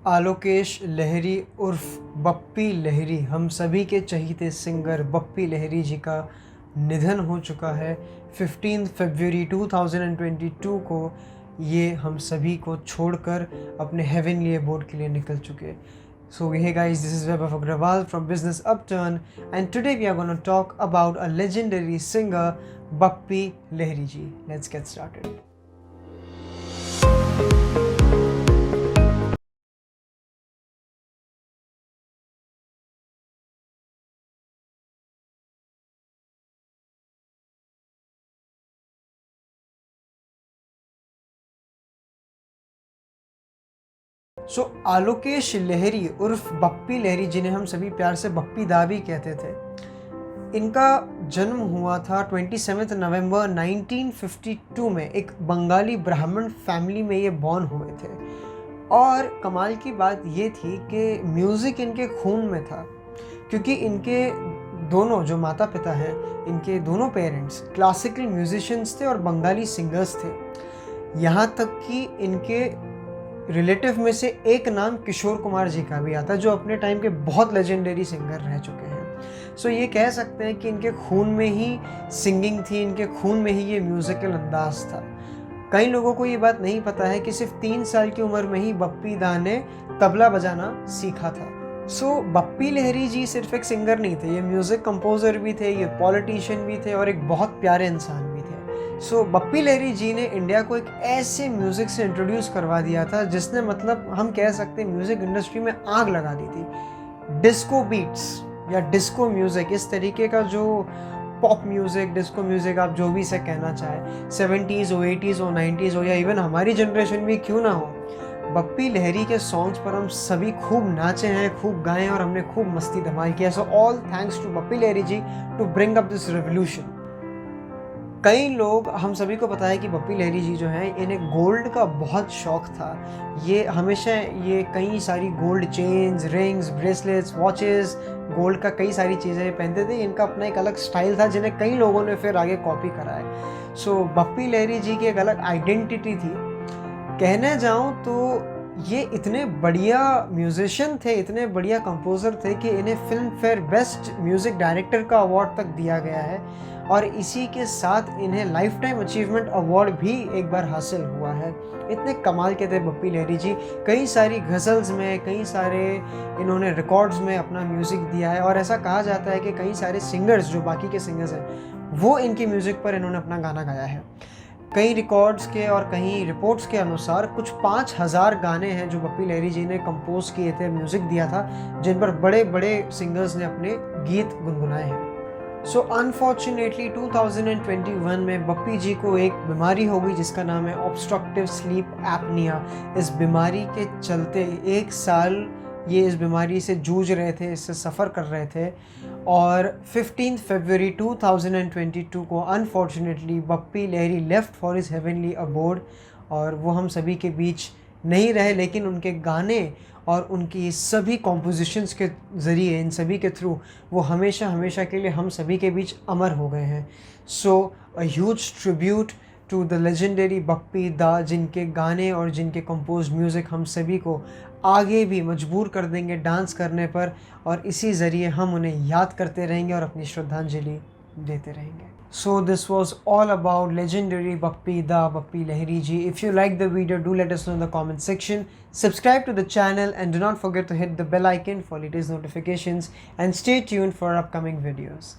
आलोकेश लहरी उर्फ बप्पी लहरी, हम सभी के चहीते सिंगर बप्पी लहरी जी का निधन हो चुका है। 15 फरवरी 2022 को ये हम सभी को छोड़कर अपने हेवनली अबोर्ड के लिए निकल चुके। So hey guys, this is Vaibhav Agrawal from Business Upturn, and today we are going to talk about a legendary singer, Bappi Lahiri ji. Let's get started. सो आलोकेश लहरी उर्फ बप्पी लहरी, जिन्हें हम सभी प्यार से बप्पी दा भी कहते थे, इनका जन्म हुआ था 27 नवंबर 1952 में। एक बंगाली ब्राह्मण फैमिली में ये बॉर्न हुए थे। और कमाल की बात ये थी कि म्यूज़िक इनके खून में था, क्योंकि इनके दोनों जो माता पिता हैं, इनके दोनों पेरेंट्स क्लासिकल म्यूजिशियंस थे और बंगाली सिंगर्स थे। यहाँ तक कि इनके रिलेटिव में से एक नाम किशोर कुमार जी का भी आता है, जो अपने टाइम के बहुत लेजेंडरी सिंगर रह चुके हैं। सो ये कह सकते हैं कि इनके खून में ही सिंगिंग थी, इनके खून में ही ये म्यूज़िकल अंदाज था। कई लोगों को ये बात नहीं पता है कि सिर्फ 3 साल की उम्र में ही बप्पी दा ने तबला बजाना सीखा था। सो बप्पी लहरी जी सिर्फ एक सिंगर नहीं थे, ये म्यूज़िक कंपोज़र भी थे, ये पॉलिटिशियन भी थे और एक बहुत प्यारे इंसान भी थे। सो बप्पी लहरी जी ने इंडिया को एक ऐसे म्यूज़िक से इंट्रोड्यूस करवा दिया था जिसने, मतलब हम कह सकते हैं, म्यूज़िक इंडस्ट्री में आग लगा दी थी। डिस्को बीट्स या डिस्को म्यूज़िक, इस तरीके का जो पॉप म्यूज़िक, डिस्को म्यूज़िक, आप जो भी इसे कहना चाहें, 70s हो, 80s हो, 90s हो, या इवन हमारी जनरेशन भी क्यों ना हो, बप्पी लहरी के सॉन्ग्स पर हम सभी खूब नाचे हैं, खूब गाए हैं और हमने खूब मस्ती धमाल किया। So all thanks to Bappi Lahiri ji to bring up this revolution. कई लोग, हम सभी को पता है कि बप्पी लहरी जी जो हैं, इन्हें गोल्ड का बहुत शौक़ था। ये हमेशा ये कई सारी gold chains, rings, bracelets, watches, gold का कई सारी चीज़ें पहनते थे। इनका अपना एक अलग स्टाइल था जिन्हें कई लोगों ने फिर आगे कॉपी करा है। सो बप्पी लहरी जी की एक अलग आइडेंटिटी थी। कहने जाऊँ तो ये इतने बढ़िया म्यूज़िशियन थे, इतने बढ़िया कंपोज़र थे कि इन्हें film fair best music director का अवार्ड तक दिया गया है, और इसी के साथ इन्हें लाइफ टाइम अचीवमेंट अवार्ड भी एक बार हासिल हुआ है। इतने कमाल के थे बप्पी लहरी जी। कई सारी गज़ल्स में, कई सारे इन्होंने रिकॉर्ड्स में अपना म्यूज़िक दिया है, और ऐसा कहा जाता है कि कई सारे सिंगर्स, जो बाकी के सिंगर्स हैं, वो इनकी म्यूज़िक पर इन्होंने अपना गाना गाया है। कई रिकॉर्ड्स के और कहीं रिपोर्ट्स के अनुसार कुछ 5000 गाने हैं जो बप्पी लहरी जी ने कंपोज किए थे, म्यूज़िक दिया था, जिन पर बड़े बड़े सिंगर्स ने अपने गीत गुनगुनाए हैं। सो अनफॉर्चुनेटली 2021 में बप्पी जी को एक बीमारी हो गई जिसका नाम है ऑब्स्ट्रक्टिव स्लीप एपनिया। इस बीमारी के चलते 1 साल ये इस बीमारी से जूझ रहे थे, इससे सफ़र कर रहे थे, और 15 फरवरी 2022 को unfortunately Bappi Lahiri left for his heavenly abode, और वो हम सभी के बीच नहीं रहे, लेकिन उनके गाने और उनकी सभी कॉम्पोजिशंस के ज़रिए, इन सभी के थ्रू, वो हमेशा हमेशा के लिए हम सभी के बीच अमर हो गए हैं। So a huge tribute to the legendary Bappi da, जिनके गाने और जिनके कंपोज म्यूज़िक हम सभी को आगे भी मजबूर कर देंगे डांस करने पर, और इसी ज़रिए हम उन्हें याद करते रहेंगे और अपनी श्रद्धांजलि देते रहेंगे। So this was all about legendary Bappi Da, Bappi Lahiri ji. If you like the video, do let us know in the comment section. Subscribe to the channel and do not forget to hit the bell icon for latest notifications, and stay tuned for upcoming videos.